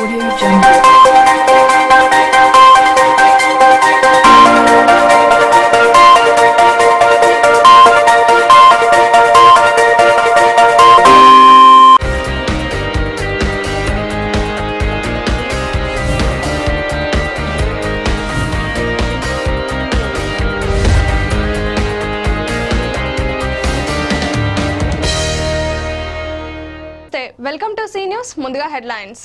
Audio Jungle. Welcome to see news. ముందుగా headlines.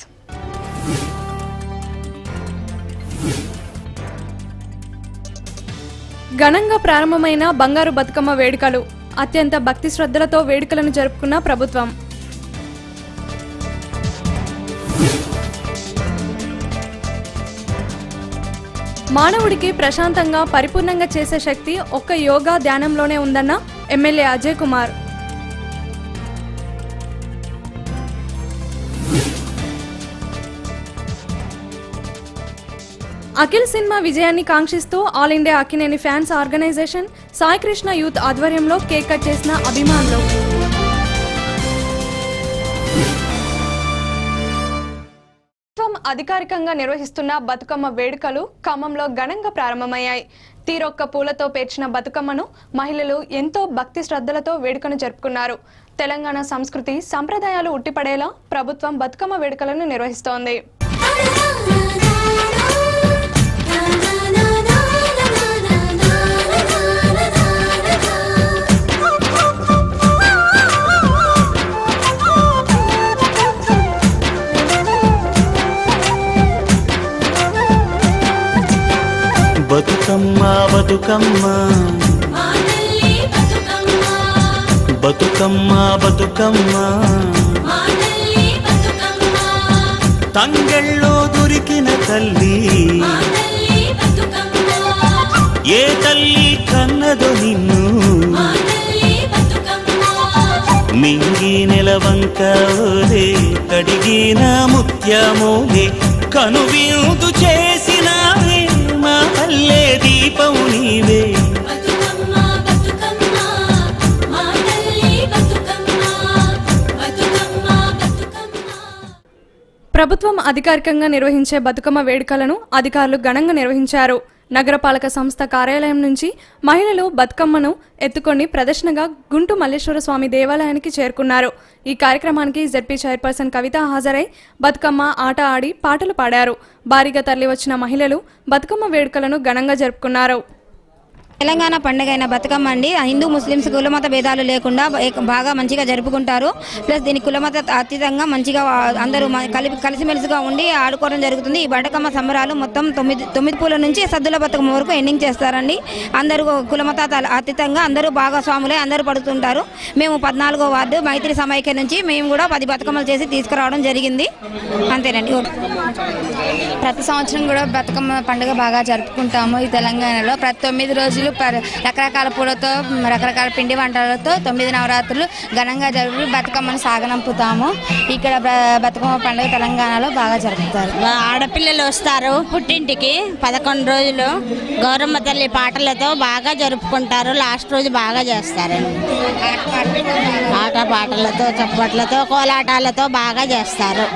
ఘనంగా ప్రారంభమైన బంగారు బతుకమ్మ వేడుకలు. అత్యంత భక్తి శ్రద్ధలతో వేడుకలను జరుపుకున్న ప్రభుత్వం. మానవుడికి ప్రశాంతంగా పరిపూర్ణంగా చేసే శక్తి ఒక్క యోగా ధ్యానంలోనే ఉందన్న ఎమ్మెల్యే అజయ్ కుమార్. అఖిల్ సినిమా విజయాన్ని కాంక్షిస్తూ All India Akkineni fans Organisation Sai Krishna Youth ఆధ్వర్యంలో కేక్ కట్ చేసిన అభిమానులు. ప్రభుత్వం అధికారికంగా నిర్వహిస్తున్న బతుకమ్మ వేడుకలు ఖమ్మంలో ఘనంగా ప్రారంభమయ్యాయి. తీరొక్క పూలతో పేర్చిన బతుకమ్మను మహిళలు ఎంతో భక్తి శ్రద్ధలతో వేడుకను జరుపుకున్నారు. తెలంగాణ సంస్కృతి సంప్రదాయాలు ఉట్టిపడేలా ప్రభుత్వం బతుకమ్మ వేడుకలను నిర్వహిస్తోంది. బతుకమ్మ బతుకమ్మ బతుకమ్మ బతుకమ్మ తంగెళ్ళో దొరికిన తల్లి ఏ తల్లి కన్నదో నిన్ను మింగి నెలవంక ఓలే కడిగిన ముత్యమోలే కనువిందు చేసిన పల్లె దీపం నీవే. ప్రభుత్వం అధికారికంగా నిర్వహించే బతుకమ్మ వేడుకలను అధికారులు ఘనంగా నిర్వహించారు. నగరపాలక సంస్థ కార్యాలయం నుంచి మహిళలు బతుకమ్మను ఎత్తుకొని ప్రదర్శనగా గుంటు మల్లేశ్వర స్వామి దేవాలయానికి చేరుకున్నారు. ఈ కార్యక్రమానికి జెడ్పీ చైర్పర్సన్ కవిత హాజరై బతుకమ్మ ఆట ఆడి పాటలు పాడారు. భారీగా తరలివచ్చిన మహిళలు బతుకమ్మ వేడుకలను ఘనంగా జరుపుకున్నారు. తెలంగాణ పండుగ అయిన బతుకమ్మ అండి హిందూ ముస్లిమ్స్ కులమత భేదాలు లేకుండా బాగా మంచిగా జరుపుకుంటారు. ప్లస్ దీని కులమత అతీతంగా మంచిగా అందరూ కలిసిమెలిసిగా ఉండి ఆడుకోవడం జరుగుతుంది. ఈ బతుకమ్మ సంబరాలు మొత్తం తొమ్మిది పూల నుంచి సద్దుల బతుకమ్మ వరకు ఎండింగ్ చేస్తారండి. అందరూ కులమత అతీతంగా అందరూ భాగస్వాములై అందరూ పడుతుంటారు. మేము 14వ వార్డు మైత్రి సమైక్య నుంచి మేము కూడా 10 బతుకమ్మలు చేసి తీసుకురావడం జరిగింది. అంతేనండి. ప్రతి సంవత్సరం కూడా బతుకమ్మ పండుగ బాగా జరుపుకుంటాము. ఈ తెలంగాణలో ప్రతి 9 రోజులు రకరకాల పూలతో రకరకాల పిండి వంటలతో 9 నవరాత్రులు ఘనంగా జరుపు బతుకమ్మను సాగనంపుతాము. ఇక్కడ బతుకమ్మ పండుగ తెలంగాణలో బాగా జరుపుతారు. ఆడపిల్లలు వస్తారు పుట్టింటికి 11 రోజులు గౌరమ్మ తల్లి పాటలతో బాగా జరుపుకుంటారు. లాస్ట్ రోజు బాగా చేస్తారు. ఆట పాటలతో చప్పట్లతో కోలాటాలతో బాగా చేస్తారు.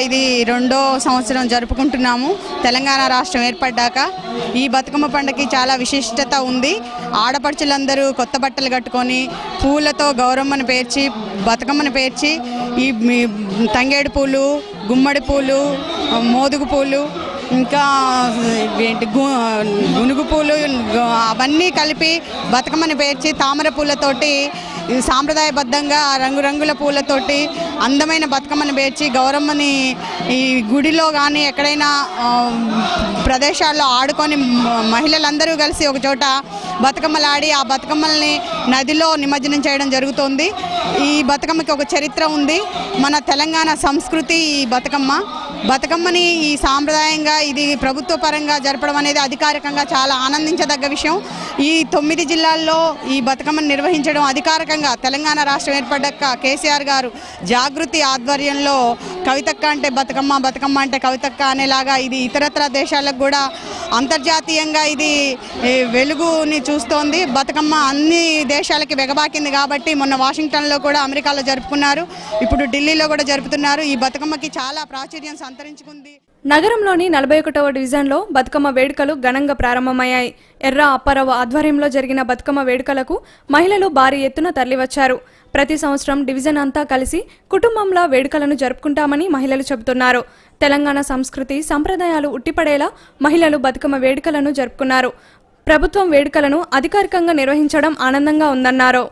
ఇది 2వ సంవత్సరం జరుపుకుంటున్నాము. తెలంగాణ రాష్ట్రం ఏర్పడ్డాక ఈ బతుకమ్మ పండుగకి చాలా విశిష్టత ఉంది. ఆడపడుచులందరూ కొత్త బట్టలు కట్టుకొని పూలతో గౌరమ్మను పేర్చి బతుకమ్మను పేర్చి ఈ తంగేడు పూలు, గుమ్మడి పూలు, మోదుగు పూలు, ఇంకా గునుగు పూలు అవన్నీ కలిపి బతుకమ్మని పేర్చి తామర పూలతోటి సాంప్రదాయబద్ధంగా రంగురంగుల పూలతోటి అందమైన బతుకమ్మని పేర్చి గౌరమ్మని ఈ గుడిలో కానీ ఎక్కడైనా ప్రదేశాల్లో ఆడుకొని మహిళలందరూ కలిసి ఒక చోట బతుకమ్మలు ఆడి ఆ బతుకమ్మల్ని నదిలో నిమజ్జనం చేయడం జరుగుతుంది. ఈ బతుకమ్మకి ఒక చరిత్ర ఉంది. మన తెలంగాణ సంస్కృతి ఈ బతుకమ్మని ఈ సాంప్రదాయంగా ఇది ప్రభుత్వ పరంగా జరపడం అనేది అధికారికంగా చాలా ఆనందించదగ్గ విషయం. ఈ 9 జిల్లాల్లో ఈ బతుకమ్మను నిర్వహించడం అధికారికంగా తెలంగాణ రాష్ట్రం ఏర్పడ్డాక కేసీఆర్ గారు జాగృతి ఆధ్వర్యంలో కవితక్క అంటే బతుకమ్మ, బతుకమ్మ అంటే కవితక్క అనేలాగా ఇది ఇతరత్ర దేశాలకు కూడా అంతర్జాతీయంగా ఇది వెలుగుని చూస్తోంది. బతుకమ్మ అన్ని దేశాలకి వెగబాకింది కాబట్టి మొన్న వాషింగ్టన్లో కూడా అమెరికాలో జరుపుకున్నారు, ఇప్పుడు ఢిల్లీలో కూడా జరుపుతున్నారు. ఈ బతుకమ్మకి చాలా ప్రాచుర్యం సంతరించుకుంది. నగరంలోని 41వ డివిజన్లో బతుకమ్మ వేడుకలు ఘనంగా ప్రారంభమయ్యాయి. ఎర్ర అప్పారావు ఆధ్వర్యంలో జరిగిన బతుకమ్మ వేడుకలకు మహిళలు భారీ ఎత్తున తరలివచ్చారు. ప్రతి సంవత్సరం డివిజన్ అంతా కలిసి కుటుంబంలా వేడుకలను జరుపుకుంటామని మహిళలు చెబుతున్నారు. తెలంగాణ సంస్కృతి సంప్రదాయాలు ఉట్టిపడేలా మహిళలు బతుకమ్మ వేడుకలను జరుపుకున్నారు. ప్రభుత్వం వేడుకలను అధికారికంగా నిర్వహించడం ఆనందంగా ఉందన్నారు.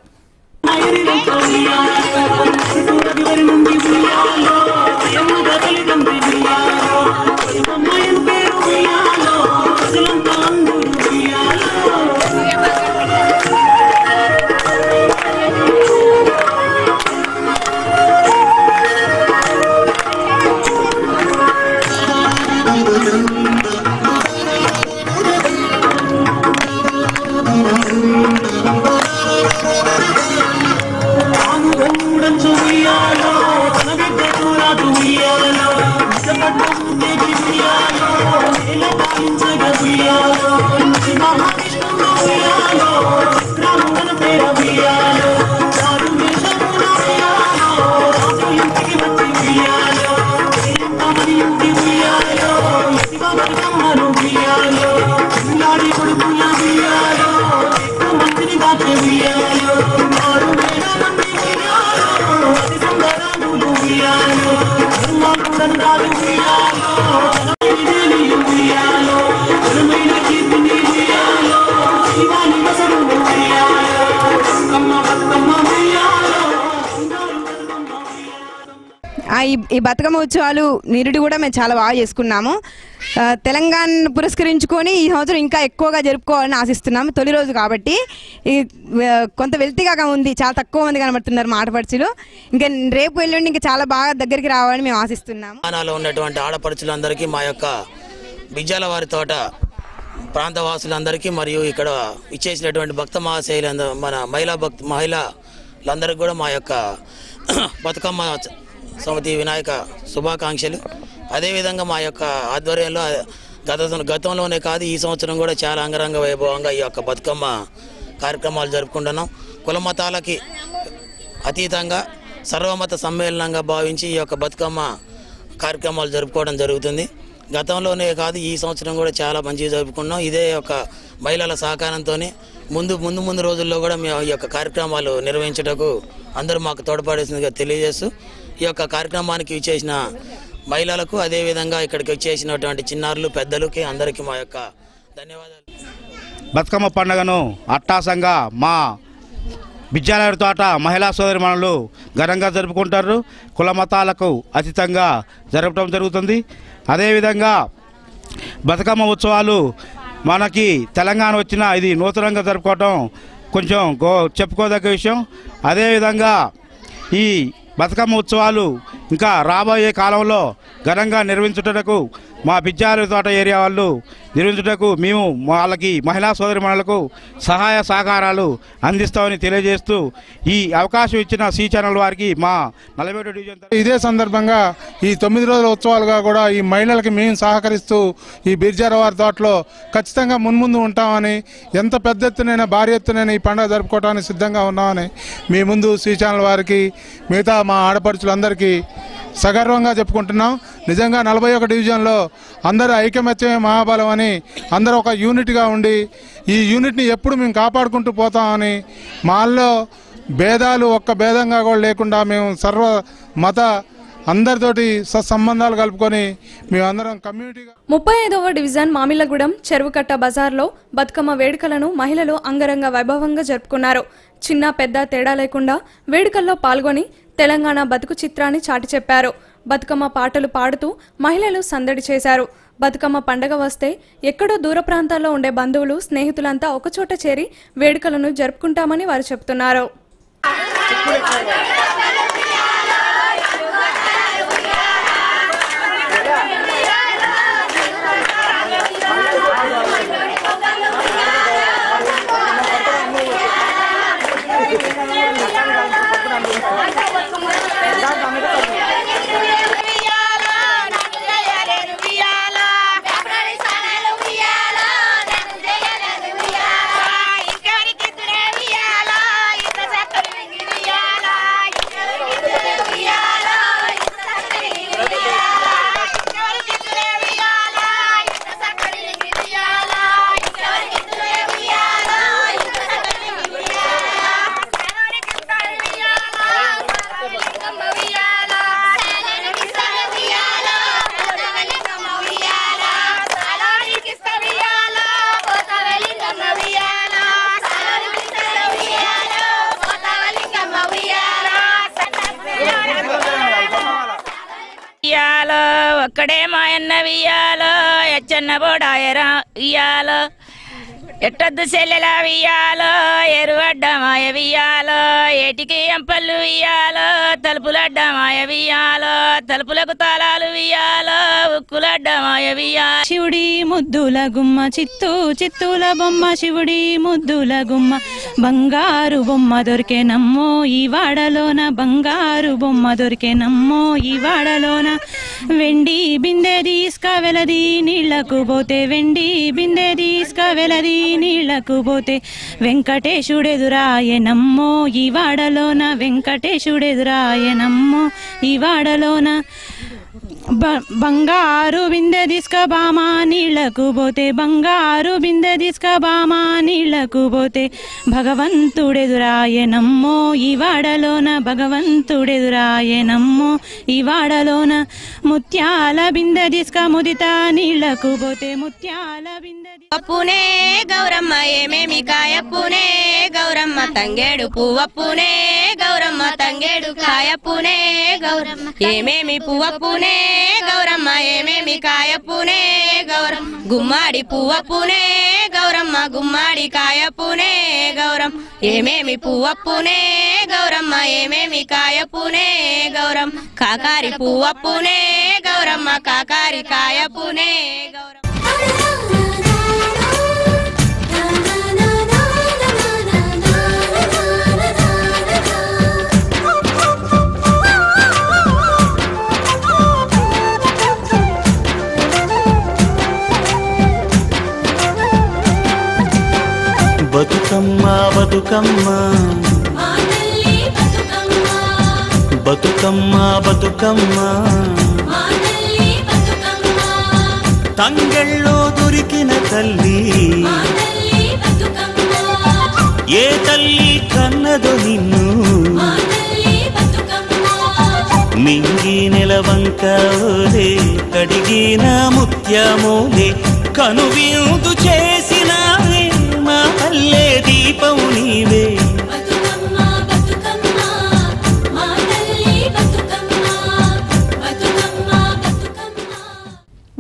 ఈ బతుకమ్మ ఉత్సవాలు నిరుడు కూడా మేము చాలా బాగా చేసుకున్నాము. తెలంగాణ పురస్కరించుకొని ఈ సంవత్సరం ఇంకా ఎక్కువగా జరుపుకోవాలని ఆశిస్తున్నాము. తొలి రోజు కాబట్టి కొంత వెల్తిగా ఉంది, చాలా తక్కువ మంది కనబడుతున్నారు మాటపడుచులు. ఇంకా రేపు ఎల్లుండి ఇంకా చాలా బాగా దగ్గరికి రావాలని మేము ఆశిస్తున్నాము. తెలంగాణలో ఉన్నటువంటి ఆడపడుచులందరికీ మా యొక్క బిజ్జాల వారి తోట ప్రాంతవాసులందరికీ మరియు ఇక్కడ ఇచ్చేసినటువంటి భక్త మహాశైలు మన మహిళలందరికీ కూడా మా యొక్క బతుకమ్మ సమితి వినాయక శుభాకాంక్షలు. అదేవిధంగా మా యొక్క ఆధ్వర్యంలో గతంలోనే కాదు ఈ సంవత్సరం కూడా చాలా అంగరంగ వైభవంగా ఈ యొక్క బతుకమ్మ కార్యక్రమాలు జరుపుకుంటున్నాం. కుల మతాలకి అతీతంగా సర్వమత సమ్మేళనంగా భావించి ఈ యొక్క బతుకమ్మ కార్యక్రమాలు జరుపుకోవడం జరుగుతుంది. గతంలోనే కాదు ఈ సంవత్సరం కూడా చాలా మంచిగా జరుపుకున్నాం. ఇదే యొక్క మహిళల సహకారంతో ముందు రోజుల్లో కూడా మేము ఈ యొక్క కార్యక్రమాలు నిర్వహించటకు అందరూ మాకు తోడ్పడేసిందిగా తెలియజేస్తూ ఈ యొక్క కార్యక్రమానికి ఇచ్చేసిన మహిళలకు అదేవిధంగా ఇక్కడికి వచ్చేసినటువంటి చిన్నారులు పెద్దలకి అందరికీ మా యొక్క ధన్యవాదాలు. బతుకమ్మ పండుగను అట్టాసంగా మా బిజ్జాల తోట మహిళా సోదరిమణులు ఘనంగా జరుపుకుంటారు. కుల మతాలకు అతీతంగా జరపడం జరుగుతుంది. అదేవిధంగా బతుకమ్మ ఉత్సవాలు మనకి తెలంగాణ వచ్చిన ఇది నూతనంగా జరుపుకోవటం కొంచెం చెప్పుకోదగ్గ విషయం. అదేవిధంగా ఈ బతుకమ్మ ఉత్సవాలు ఇంకా రాబోయే కాలంలో ఘనంగా నిర్వహించుటకు మా బిజ్జాల తోట ఏరియా వాళ్ళు నిర్వహించుటకు మేము వాళ్ళకి మహిళా సోదరిమణులకు సహాయ సహకారాలు అందిస్తామని తెలియజేస్తూ ఈ అవకాశం ఇచ్చిన సి ఛానల్ వారికి మా 47 డివిజన్ ఇదే సందర్భంగా ఈ 9 రోజుల ఉత్సవాలుగా కూడా ఈ మహిళలకి మేము సహకరిస్తూ ఈ బిర్జాల వారి తోటలో ఖచ్చితంగా మున్ముందు ఉంటామని, ఎంత పెద్ద ఎత్తునైనా భారీ ఎత్తునైనా ఈ పండుగ జరుపుకోవడానికి సిద్ధంగా ఉన్నామని మీ ముందు సి ఛానల్ వారికి మిగతా మా ఆడపడుచులందరికీ సగర్వంగా చెప్పుకుంటున్నాం. నిజంగా 41 డివిజన్లో అందరూ ఐకమత్యమే మహాబలం అని అందరూ ఒక యూనిట్గా ఉండి ఈ యూనిట్ని ఎప్పుడు మేము కాపాడుకుంటూ పోతామని, మాల్లో భేదాలు ఒక్క భేదంగా కూడా లేకుండా మేము సర్వ మత అందరితోటి సత్సంబంధాలు కలుపుకొని మేమందరం కమ్యూనిటీగా 35వ డివిజన్ మామిళ్ళగూడెం చెరువుకట్ట బజార్లో బతుకమ్మ వేడుకలను మహిళలు అంగరంగ వైభవంగా జరుపుకున్నారు. చిన్న పెద్ద తేడా లేకుండా వేడుకల్లో పాల్గొని తెలంగాణ బతుకు చిత్రాన్ని చాటి చెప్పారు. బతుకమ్మ పాటలు పాడుతూ మహిళలు సందడి చేశారు. బతుకమ్మ పండగ వస్తే ఎక్కడో దూర ప్రాంతాల్లో ఉండే బంధువులు స్నేహితులంతా ఒకచోట చేరి వేడుకలను జరుపుకుంటామని వారు చెబుతున్నారు. ఒక్కడే మాయన్న వియ్యాలో ఎచ్చన్న బోడాయరా ఇయ్యాలో ఎట్టొద్దు సెల్లెలా వియ్యాలో ఎరువడ్డ మాయ వియ్యాలో ఏటికి ఎంపళ్ళు వియ్యాలో తలుపులడ్డ మాయ వియ్యాలో తలుపులకు తాళాలు వియ్యాలో ఉక్కులడ్డ మాయ వియ్యాలో శివుడి ముద్దుల గుమ్మ చిత్తూల బొమ్మ శివుడి ముద్దుల గుమ్మ బంగారు బొమ్మ దొరికే నమ్మో ఈ వాడలోన బంగారు బొమ్మ దొరికే నమ్మో ఈ వాడలోన వెండి బిందె తీసుక వెలది నీళ్లకు పోతే వెండి బిందె తీసుక వెలది నీళ్లకు పోతే వెంకటేశుడెదురాయే నమ్మో ఈ వాడలోన వెంకటేశుడెదురాయే నమ్మో ఈ వాడలోన బంగారు బిందె తీసుక బామా నీళ్లకు పోతే బంగారు బిందె తీసుక బామా నీళ్లకు పోతే భగవంతుడెదురాయే నమ్మో ఈ వాడలోన భగవంతుడెదురాయే నమ్మో ఈ వాడలోన ముత్యాల బిందె తీసుక ముదిత నీళ్లకు పోతే ముత్యాల బిందె అప్పునే గౌరమ్మ ఏమేమి కాయప్పునే గౌరమ్మ తంగేడు పువ్వప్పునే గౌరమ్మ తంగేడు కాయప్పునే గౌరమ్మ ఏమేమి పువ్వప్పునే గౌరమ్మ ఏమేమి కాయప్పునే గౌరమ్మ గుమ్మాడి పువ్వప్పునే గౌరమ్మ గుమ్మాడి కాయప్పునే గౌరమ్మ ఏమేమి పువ్వప్పునే గౌరమ్మ ఏమేమి కాయప్పునే గౌరమ్మ కాకారి పువ్వప్పునే గౌరమ్మ కాకారి కాయప్పునే గౌరమ్మ బతుకమ్మ బతుకమ్మ బతుకమ్మ బతుకమ్మ తంగెళ్ళో దొరికిన తల్లి ఏ తల్లి కన్నదో నిన్ను మింగి నెలవంక ఓలే కడిగిన ముత్యమోలే కనువిందు చేసిన మా పల్లె దీపం నీవే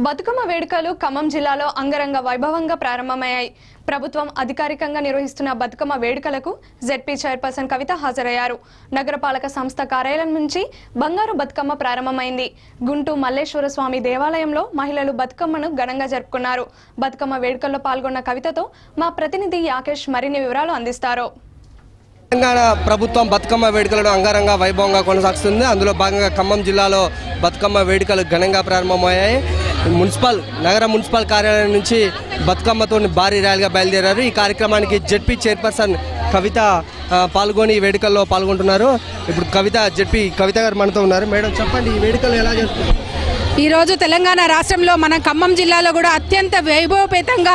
బతుకమ్మ వేడుకలు ఖమ్మం జిల్లాలో అంగరంగ వైభవంగా ప్రారంభమయ్యాయి. ప్రభుత్వం అధికారికంగా నిర్వహిస్తున్న బతుకమ్మ వేడుకలకు జెడ్పీ చైర్పర్సన్ కవిత హాజరయ్యారు. నగరపాలక సంస్థ కార్యాలయం నుంచి బంగారు బతుకమ్మ ప్రారంభమైంది. గుంటూ మల్లేశ్వర స్వామి దేవాలయంలో మహిళలు బతుకమ్మను ఘనంగా జరుపుకున్నారు. బతుకమ్మ వేడుకల్లో పాల్గొన్న కవితతో మా ప్రతినిధి యాకేష్ మరిన్ని వివరాలు అందిస్తారు. తెలంగాణ ప్రభుత్వం బతుకమ్మ వేడుకలను అంగరంగ వైభవంగా కొనసాగుతుంది. అందులో భాగంగా ఖమ్మం జిల్లాలో బతుకమ్మ వేడుకలు ఘనంగా ప్రారంభమయ్యాయి. నగర మున్సిపల్ కార్యాలయం నుంచి బతుకమ్మతో భారీ ర్యాలీగా బయలుదేరారు. ఈ కార్యక్రమానికి జెడ్పీ చైర్పర్సన్ కవిత పాల్గొని ఈ వేడుకల్లో పాల్గొంటున్నారు. ఇప్పుడు కవిత గారు మనతో ఉన్నారు. మేడం చెప్పండి, ఈ వేడుకలు ఎలా జరుగుతుంది? ఈరోజు తెలంగాణ రాష్ట్రంలో మన ఖమ్మం జిల్లాలో కూడా అత్యంత వైభవపేతంగా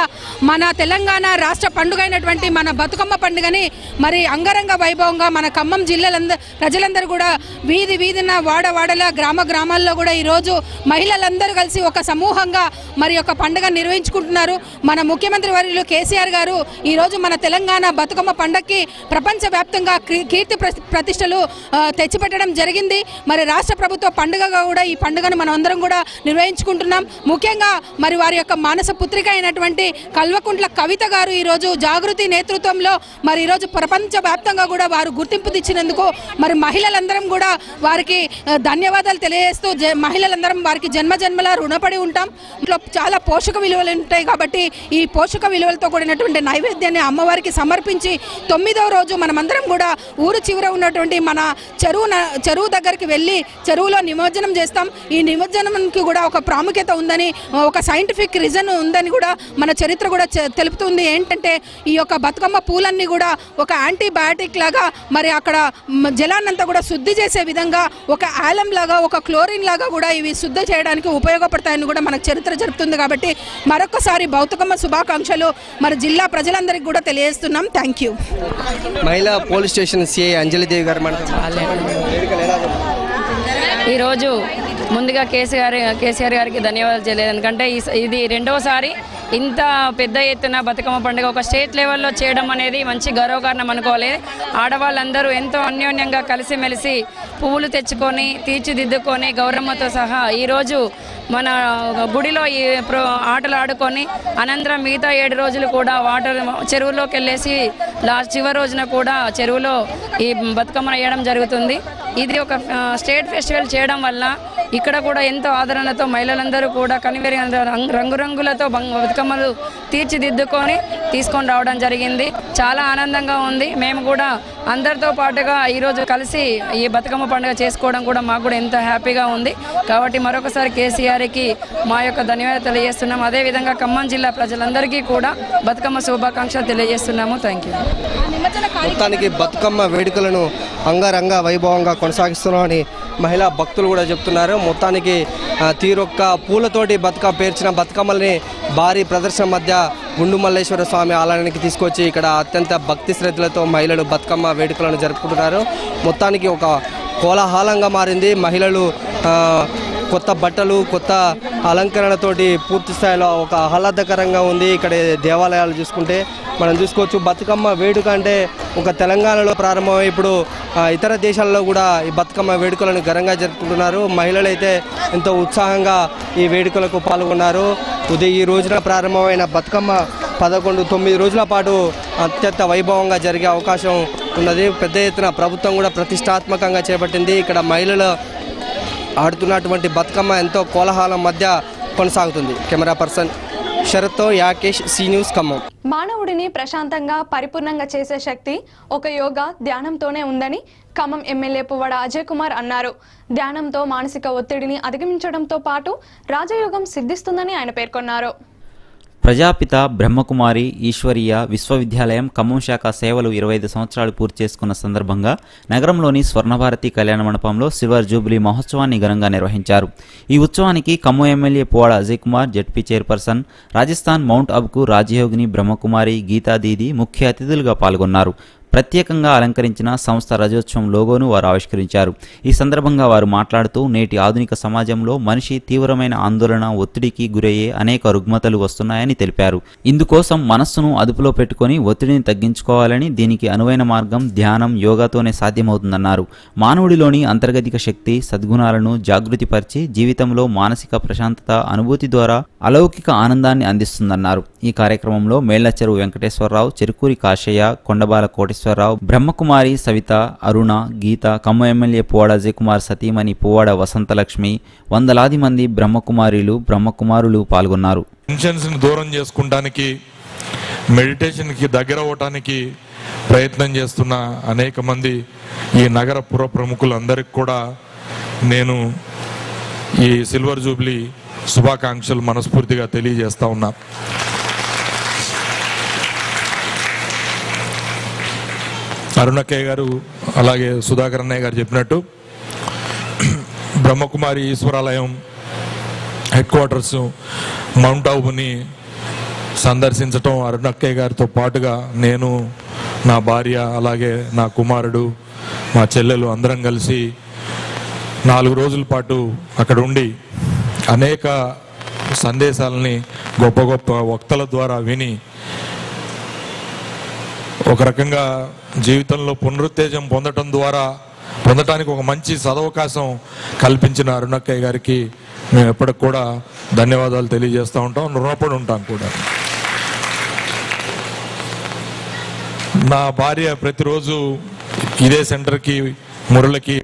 మన తెలంగాణ రాష్ట్ర పండుగ అయినటువంటి మన బతుకమ్మ పండుగని మరి అంగరంగ వైభవంగా మన ఖమ్మం ప్రజలందరూ కూడా వీధిన వాడవాడల గ్రామాల్లో కూడా ఈరోజు మహిళలందరూ కలిసి ఒక సమూహంగా మరి ఒక పండుగ నిర్వహించుకుంటున్నారు. మన ముఖ్యమంత్రి వర్యులు కేసీఆర్ గారు ఈరోజు మన తెలంగాణ బతుకమ్మ పండుగకి ప్రపంచవ్యాప్తంగా కీర్తి ప్రతిష్టలు తెచ్చిపెట్టడం జరిగింది. మరి రాష్ట్ర ప్రభుత్వ పండుగగా కూడా ఈ పండుగను మనం అందరం కూడా నిర్వహించుకుంటున్నాం. ముఖ్యంగా మరి వారి యొక్క మానస పుత్రిక అయినటువంటి కల్వకుంట్ల కవిత గారు ఈరోజు జాగృతి నేతృత్వంలో మరి ఈరోజు ప్రపంచ వ్యాప్తంగా కూడా వారు గుర్తింపు తెచ్చినందుకు మరి మహిళలందరం కూడా వారికి ధన్యవాదాలు తెలియజేస్తూ మహిళలందరం వారికి జన్మజన్మల రుణపడి ఉంటాం. ఇంట్లో చాలా పోషక విలువలు ఉంటాయి కాబట్టి ఈ పోషక విలువలతో కూడినటువంటి నైవేద్యాన్ని అమ్మవారికి సమర్పించి 9వ రోజు మనమందరం కూడా ఊరు చివర ఉన్నటువంటి మన చెరువు దగ్గరికి వెళ్ళి చెరువులో నిమజ్జనం చేస్తాం. ఈ నిమజ్జనంకి కూడా ఒక ప్రాముఖ్యత ఉందని, ఒక సైంటిఫిక్ రీజన్ ఉందని కూడా మన చరిత్ర కూడా తెలుపుతుంది. ఏంటంటే ఈ యొక్క బతుకమ్మ పూలన్నీ కూడా ఒక యాంటీబయాటిక్ లాగా మరి అక్కడ జలాన్నంతా కూడా శుద్ధి చేసే విధంగా ఒక ఆలం లాగా ఒక క్లోరిన్ లాగా కూడా ఇవి శుద్ధి చేయడానికి ఉపయోగపడతాయని కూడా మనకు చరిత్ర జరుపుతుంది. కాబట్టి మరొకసారి బతుకమ్మ శుభాకాంక్షలు మరి జిల్లా ప్రజలందరికీ కూడా తెలియజేస్తున్నాం. Thank you. మహిళా పోలీస్ స్టేషన్ సిఐ అంజలిదేవి గారు ఈరోజు ముందుగా కేసీఆర్ గారికి ధన్యవాదాలు చేయలేదు. ఎందుకంటే ఇది రెండవసారి ఇంత పెద్ద ఎత్తున బతుకమ్మ పండుగ ఒక స్టేట్ లెవెల్లో చేయడం అనేది మంచి గర్వకారణం అనుకోవాలి. ఆడవాళ్ళందరూ ఎంతో అన్యోన్యంగా కలిసిమెలిసి పువ్వులు తెచ్చుకొని తీర్చిదిద్దుకొని గౌరమ్మతో సహా ఈరోజు మన గుడిలో ఈ ఆటలు ఆడుకొని అనంతరం మిగతా 7 రోజులు కూడా చెరువులోకి వెళ్ళేసి చివరి రోజున కూడా చెరువులో ఈ బతుకమ్మను వేయడం జరుగుతుంది. ఇది ఒక స్టేట్ ఫెస్టివల్ చేయడం వల్ల ఇక్కడ కూడా ఎంతో ఆదరణతో మహిళలందరూ కూడా కనివేరి రంగురంగులతో బతుకమ్మలు తీర్చిదిద్దుకొని తీసుకొని రావడం జరిగింది. చాలా ఆనందంగా ఉంది. మేము కూడా అందరితో పాటుగా ఈరోజు కలిసి ఈ బతుకమ్మ పండుగ చేసుకోవడం కూడా మాకు కూడా ఎంతో హ్యాపీగా ఉంది. కాబట్టి మరొకసారి కేసీఆర్కి మా యొక్క ధన్యవాదాలు తెలియజేస్తున్నాము. అదేవిధంగా ఖమ్మం జిల్లా ప్రజలందరికీ కూడా బతుకమ్మ శుభాకాంక్షలు తెలియజేస్తున్నాము. Thank you. మొత్తానికి బతుకమ్మ వేడుకలను అంగరంగ వైభవంగా కొనసాగిస్తున్నామని మహిళా భక్తులు కూడా చెప్తున్నారు. మొత్తానికి తీరొక్క పూలతోటి పేర్చిన బతుకమ్మల్ని భారీ ప్రదర్శన మధ్య గుండు మల్లేశ్వర స్వామి ఆలయానికి తీసుకొచ్చి ఇక్కడ అత్యంత భక్తి శ్రద్ధలతో మహిళలు బతుకమ్మ వేడుకలను జరుపుకుంటున్నారు. మొత్తానికి ఒక కోలాహలంగా మారింది. మహిళలు కొత్త బట్టలు కొత్త అలంకరణతోటి పూర్తి స్థాయిలో ఒక ఆహ్లాదకరంగా ఉంది. ఇక్కడ దేవాలయాలు చూసుకుంటే మనం చూసుకోవచ్చు. బతుకమ్మ వేడుక అంటే ఒక తెలంగాణలో ప్రారంభమై ఇప్పుడు ఇతర దేశాల్లో కూడా ఈ బతుకమ్మ వేడుకలను ఘనంగా జరుపుకుంటున్నారు. మహిళలు అయితే ఎంతో ఉత్సాహంగా ఈ వేడుకలకు పాల్గొన్నారు. ఈ రోజున ప్రారంభమైన బతుకమ్మ 9 రోజుల పాటు అత్యంత వైభవంగా జరిగే అవకాశం ఉన్నది. పెద్ద ఎత్తున ప్రభుత్వం కూడా ప్రతిష్టాత్మకంగా చేపట్టింది. ఇక్కడ మహిళలు ఆడుతున్నటువంటి బతుకమ్మ ఎంతో కోలాహలం మధ్య కొనసాగుతుంది. కెమెరా పర్సన్ శరత్తో యాకేష్, సి న్యూస్, ఖమ్మం. మానవుడిని ప్రశాంతంగా పరిపూర్ణంగా చేసే శక్తి ఒక యోగా ధ్యానంతోనే ఉందని ఖమ్మం ఎమ్మెల్యే పువ్వాడ అజయ్ కుమార్ అన్నారు. ధ్యానంతో మానసిక ఒత్తిడిని అధిగమించడంతో పాటు రాజయోగం సిద్ధిస్తుందని ఆయన పేర్కొన్నారు. ప్రజాపిత బ్రహ్మకుమారి ఈశ్వరీయ విశ్వవిద్యాలయం ఖమ్మం శాఖ సేవలు 25 సంవత్సరాలు పూర్తి చేసుకున్న సందర్భంగా నగరంలోని స్వర్ణభారతి కళ్యాణ మండపంలో సిల్వర్ జూబ్లీ మహోత్సవాన్ని ఘనంగా నిర్వహించారు. ఈ ఉత్సవానికి Khammam MLA Puvvada Ajay Kumar, ZP chairperson, Rajasthan Mount అబుకు రాజయోగిని బ్రహ్మకుమారి గీతా దీది ముఖ్య అతిథులుగా పాల్గొన్నారు. ప్రత్యేకంగా అలంకరించిన సంస్థ రజోత్సవం లోగోను వారు ఆవిష్కరించారు. ఈ సందర్భంగా వారు మాట్లాడుతూ నేటి ఆధునిక సమాజంలో మనిషి తీవ్రమైన ఆందోళన, ఒత్తిడికి గురయ్యే అనేక రుగ్మతలు వస్తున్నాయని తెలిపారు. ఇందుకోసం మనస్సును అదుపులో పెట్టుకొని ఒత్తిడిని తగ్గించుకోవాలని, దీనికి అనువైన మార్గం ధ్యానం, యోగాతోనే సాధ్యమవుతుందన్నారు. మానవుడిలోని అంతర్గతిక శక్తి, సద్గుణాలను జాగృతిపరిచి జీవితంలో మానసిక ప్రశాంతత అనుభూతి ద్వారా అలౌకిక ఆనందాన్ని అందిస్తుందన్నారు. ఈ కార్యక్రమంలో మేళ్లచెరువు వెంకటేశ్వరరావు, చెరుకూరి కాశయ్య, కొండబాల కోటేశ్వరరావు, బ్రహ్మకుమారి సవిత, అరుణ, గీత, ఖమ్మం ఎమ్మెల్యే పువ్వాడ అజయ్ కుమార్ సతీమణి పువ్వాడ వసంతలక్ష్మి, వందలాది మంది బ్రహ్మకుమారులు పాల్గొన్నారు. టెన్షన్స్ని దూరం చేసుకుంటానికి, మెడిటేషన్కి దగ్గర అవటానికి ప్రయత్నం చేస్తున్న అనేక మంది ఈ నగర పుర ప్రముఖులందరికీ కూడా నేను ఈ సిల్వర్ జూబ్లీ శుభాకాంక్షలు మనస్ఫూర్తిగా తెలియజేస్తా ఉన్నా. అరుణక్కయ్య గారు అలాగే సుధాకర్ అన్నయ్య గారు చెప్పినట్టు బ్రహ్మకుమారి ఈశ్వరాలయం హెడ్ క్వార్టర్స్ మౌంట్ ఆబుని సందర్శించటం, అరుణక్కయ్య గారితో పాటుగా నేను, నా భార్య, అలాగే నా కుమారుడు, మా చెల్లెలు అందరం కలిసి 4 రోజుల పాటు అక్కడ ఉండి అనేక సందేశాలని గొప్ప గొప్ప వక్తల ద్వారా విని ఒక రకంగా జీవితంలో పునరుత్తేజం పొందటానికి ఒక మంచి సదవకాశం కల్పించిన అరుణక్కయ్య గారికి మేము ఎప్పటికి కూడా ధన్యవాదాలు తెలియజేస్తూ ఉంటాం, రుణపడి ఉంటాం కూడా. నా భార్య ప్రతిరోజు ఇదే సెంటర్కి మురళికి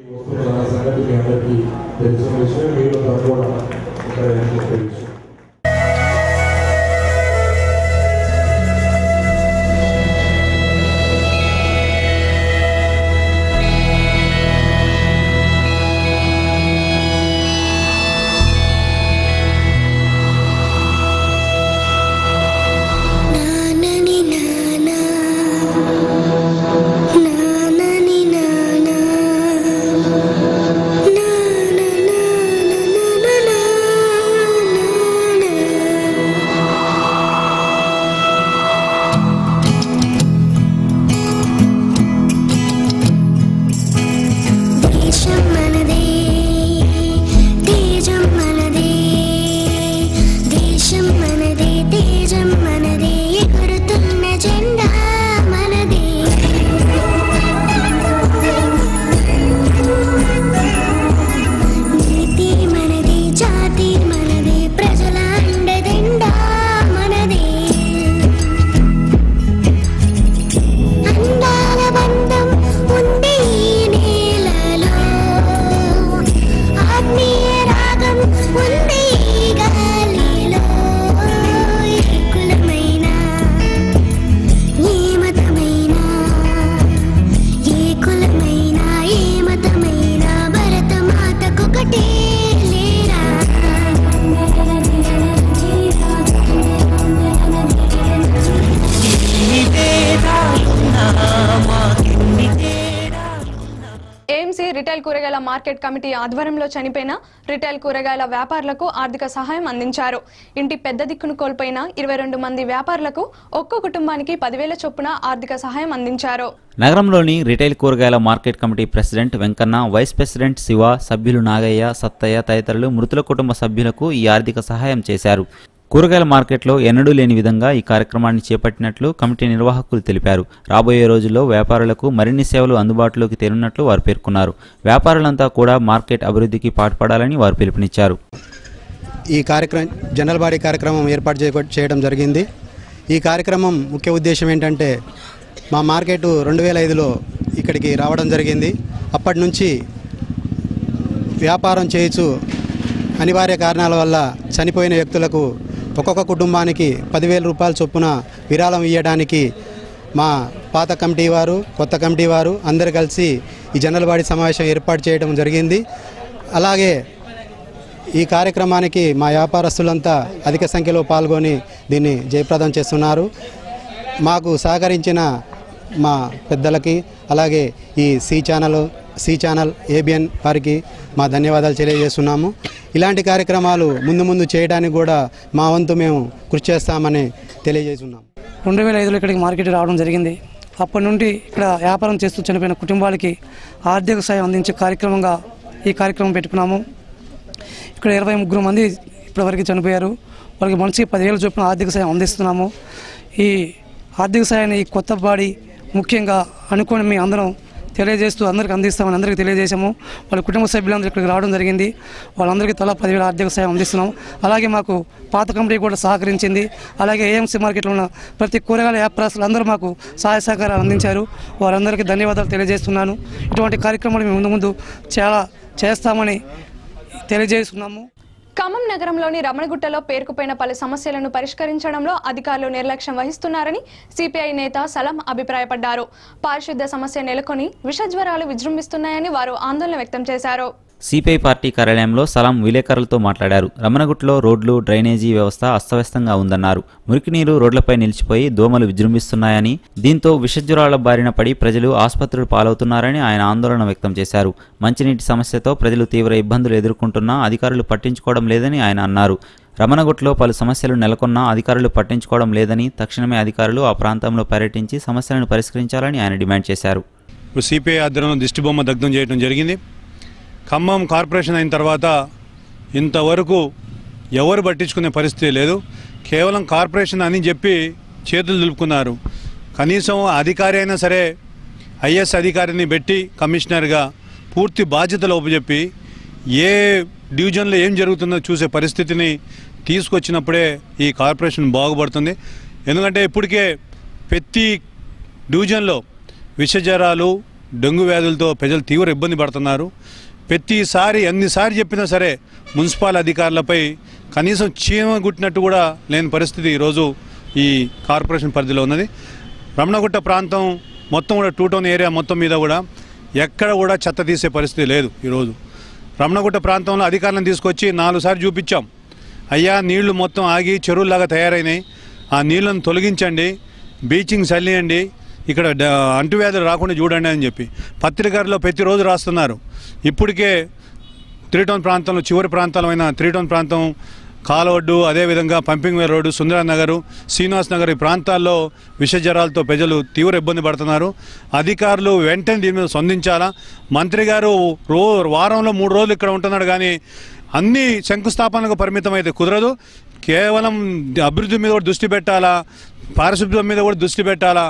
మార్కెట్ కమిటీ ఆధ్వర్యంలో చనిపోయిన రిటైల్ కూరగాయల వ్యాపారులకు ఆర్థిక సహాయం అందించారు. ఇంటి పెద్ద దిక్కును కోల్పోయిన 22 మంది వ్యాపారులకు ఒక్కో కుటుంబానికి 10,000 చొప్పున ఆర్థిక సహాయం అందించారు. నగరంలోని రిటైల్ కూరగాయల market committee president Venkanna, vice president Shiva, సభ్యులు నాగయ్య, సత్తయ్య తదితరులు మృతుల కుటుంబ సభ్యులకు ఈ ఆర్థిక సహాయం చేశారు. కూరగాయల మార్కెట్లో ఎన్నడూ లేని విధంగా ఈ కార్యక్రమాన్ని చేపట్టినట్లు కమిటీ నిర్వాహకులు తెలిపారు. రాబోయే రోజుల్లో వ్యాపారులకు మరిన్ని సేవలు అందుబాటులోకి తేనున్నట్లు వారు పేర్కొన్నారు. వ్యాపారులంతా కూడా మార్కెట్ అభివృద్ధికి పాటుపడాలని వారు పిలుపునిచ్చారు. ఈ కార్యక్రమం జనరల్ బాడీ కార్యక్రమం ఏర్పాటు చేయడం జరిగింది. ఈ కార్యక్రమం ముఖ్య ఉద్దేశం ఏంటంటే మా మార్కెట్ 2005లో ఇక్కడికి రావడం జరిగింది. అప్పటి నుంచి వ్యాపారం చేయొచ్చు అనివార్య కారణాల వల్ల చనిపోయిన వ్యక్తులకు ఒక్కొక్క కుటుంబానికి 10,000 రూపాయల చొప్పున విరాళం ఇవ్వడానికి మా పాత కమిటీ వారు, కొత్త కమిటీ వారు అందరు కలిసి ఈ జనరల్ బాడీ సమావేశం ఏర్పాటు చేయడం జరిగింది. అలాగే ఈ కార్యక్రమానికి మా వ్యాపారస్తులంతా అధిక సంఖ్యలో పాల్గొని దీన్ని జయప్రదం చేస్తున్నారు. మాకు సహకరించిన మా పెద్దలకి, అలాగే ఈ సి ఛానల్ ABN వారికి మా ధన్యవాదాలు తెలియజేస్తున్నాము. ఇలాంటి కార్యక్రమాలు ముందు చేయడానికి కూడా మా వంతు మేము కృషి చేస్తామని తెలియజేస్తున్నాము. 2005లో ఇక్కడికి మార్కెట్ రావడం జరిగింది. అప్పటి నుండి ఇక్కడ వ్యాపారం చేస్తూ చనిపోయిన కుటుంబాలకి ఆర్థిక సాయం అందించే కార్యక్రమంగా ఈ కార్యక్రమం పెట్టుకున్నాము. ఇక్కడ 23 మంది ఇప్పటివరకు చనిపోయారు. వాళ్ళకి మనిషికి 10,000 చొప్పున ఆర్థిక సాయం అందిస్తున్నాము. ఈ ఆర్థిక సాయాన్ని ఈ కొత్త బాడీ ముఖ్యంగా అనుకోని మీ అందరం తెలియజేస్తూ అందరికీ అందిస్తామని అందరికీ తెలియజేసాము. వాళ్ళ కుటుంబ సభ్యులందరూ ఇక్కడికి రావడం జరిగింది. వాళ్ళందరికీ తలా 10,000 ఆర్థిక సాయం అందిస్తున్నాము. అలాగే మాకు పాత కమిటీ కూడా సహకరించింది. అలాగే AMC మార్కెట్లో ఉన్న ప్రతి కూరగాయల వ్యాపారస్తులు అందరూ మాకు సహాయ సహకారాలు అందించారు. వారందరికీ ధన్యవాదాలు తెలియజేస్తున్నాను. ఇటువంటి కార్యక్రమాలు మేము ముందు చాలా చేస్తామని తెలియజేస్తున్నాము. ఖమ్మం నగరంలోని రమణగుట్టలో పేరుకుపోయిన పలు సమస్యలను పరిష్కరించడంలో అధికారులు నిర్లక్ష్యం వహిస్తున్నారని సిపిఐ నేత సలాం అభిప్రాయపడ్డారు. పారిశుద్ధ్య సమస్య నెలకొని విషజ్వరాలు విజృంభిస్తున్నాయని వారు ఆందోళన వ్యక్తం చేశారు. సిపిఐ పార్టీ కార్యాలయంలో సలాం విలేకరులతో మాట్లాడారు. రమణగుట్టలో రోడ్లు, డ్రైనేజీ వ్యవస్థ అస్తవ్యస్తంగా ఉందన్నారు. మురికి నీరు రోడ్లపై నిలిచిపోయి దోమలు విజృంభిస్తున్నాయని, దీంతో విషజ్వరాల బారిన పడి ప్రజలు ఆసుపత్రులు పాలవుతున్నారని ఆయన ఆందోళన వ్యక్తం చేశారు. మంచినీటి సమస్యతో ప్రజలు తీవ్ర ఇబ్బందులు ఎదుర్కొంటున్నా అధికారులు పట్టించుకోవడం లేదని ఆయన అన్నారు. రమణగుట్టలో పలు సమస్యలు నెలకొన్నా అధికారులు పట్టించుకోవడం లేదని, తక్షణమే అధికారులు ఆ ప్రాంతంలో పర్యటించి సమస్యలను పరిష్కరించాలని ఆయన డిమాండ్ చేశారు. సిపిఐ ఆధ్వర్యంలో దిష్టిబొమ్మ దగ్ధం చేయడం జరిగింది. ఖమ్మం కార్పొరేషన్ అయిన తర్వాత ఇంతవరకు ఎవరు పట్టించుకునే పరిస్థితి లేదు. కేవలం కార్పొరేషన్ అని చెప్పి చేతులు దులుపుకున్నారు. కనీసం అధికారి అయినా సరే ఐఎస్ అధికారిని పెట్టి కమిషనర్గా పూర్తి బాధ్యతలు ఒప్పజెప్పి ఏ డివిజన్లో ఏం జరుగుతుందో చూసే పరిస్థితిని తీసుకొచ్చినప్పుడే ఈ కార్పొరేషన్ బాగుపడుతుంది. ఎందుకంటే ఇప్పటికే ప్రతి డివిజన్లో విషజ్వరాలు, డెంగ్యూ వ్యాధులతో ప్రజలు తీవ్ర ఇబ్బంది పడుతున్నారు. ప్రతిసారి ఎన్నిసార్లు చెప్పినా సరే మున్సిపల్ అధికారులపై కనీసం చీమ గుట్టినట్టు కూడా లేని పరిస్థితి ఈరోజు ఈ కార్పొరేషన్ పరిధిలో ఉన్నది. రమణగుట్ట ప్రాంతం మొత్తం కూడా 2 టౌన్ ఏరియా మొత్తం మీద కూడా ఎక్కడ కూడా చెత్త తీసే పరిస్థితి లేదు. ఈరోజు రమణగుట్ట ప్రాంతంలో అధికారులను తీసుకొచ్చి 4 సార్లు చూపించాం. అయ్యా, నీళ్లు మొత్తం ఆగి చెరువులాగా తయారైనాయి, ఆ నీళ్లను తొలగించండి, బ్లీచింగ్ చల్లియండి, ఇక్కడ అంటువ్యాధులు రాకుండా చూడండి అని చెప్పి పత్రికల్లో ప్రతిరోజు రాస్తున్నారు. ఇప్పటికే 3 టౌన్ ప్రాంతంలో చివరి ప్రాంతాలైన 3 టౌన్ ప్రాంతం, కాలవడ్డు, అదేవిధంగా పంపింగ్ వే రోడ్డు, సుందర నగరు, శ్రీనివాస్ నగర్ ఈ ప్రాంతాల్లో విషజ్వరాలతో ప్రజలు తీవ్ర ఇబ్బంది పడుతున్నారు. అధికారులు వెంటనే దీని మీద స్పందించాలా. మంత్రి గారు వారంలో 3 రోజులు ఇక్కడ ఉంటున్నాడు, కానీ అన్ని శంకుస్థాపనలకు పరిమితం అయితే కుదరదు. కేవలం అభివృద్ధి మీద కూడా దృష్టి పెట్టాలా, పారిశుద్ధ్యం మీద కూడా దృష్టి పెట్టాలా.